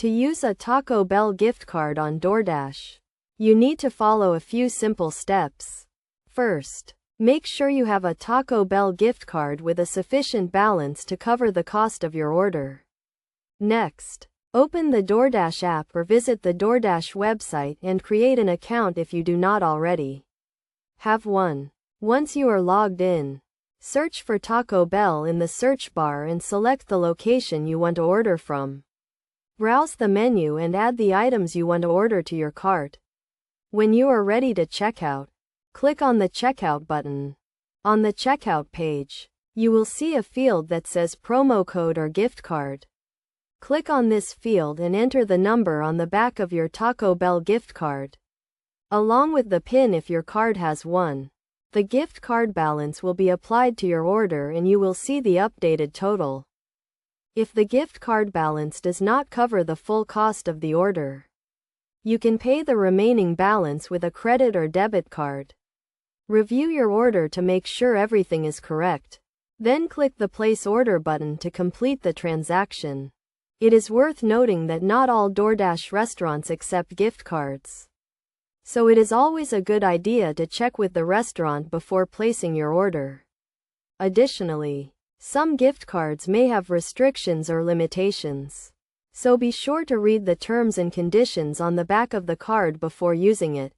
To use a Taco Bell gift card on DoorDash, you need to follow a few simple steps. First, make sure you have a Taco Bell gift card with a sufficient balance to cover the cost of your order. Next, open the DoorDash app or visit the DoorDash website and create an account if you do not already have one. Once you are logged in, search for Taco Bell in the search bar and select the location you want to order from. Browse the menu and add the items you want to order to your cart. When you are ready to check out, click on the Checkout button. On the checkout page, you will see a field that says promo code or gift card. Click on this field and enter the number on the back of your Taco Bell gift card, along with the PIN if your card has one. The gift card balance will be applied to your order and you will see the updated total. If the gift card balance does not cover the full cost of the order, you can pay the remaining balance with a credit or debit card. Review your order to make sure everything is correct. Then click the Place Order button to complete the transaction. It is worth noting that not all DoorDash restaurants accept gift cards, so it is always a good idea to check with the restaurant before placing your order. Additionally, some gift cards may have restrictions or limitations, so be sure to read the terms and conditions on the back of the card before using it.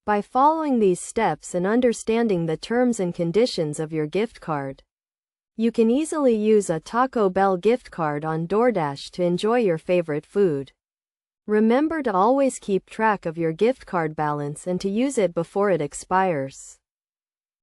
By following these steps and understanding the terms and conditions of your gift card, you can easily use a Taco Bell gift card on DoorDash to enjoy your favorite food. Remember to always keep track of your gift card balance and to use it before it expires.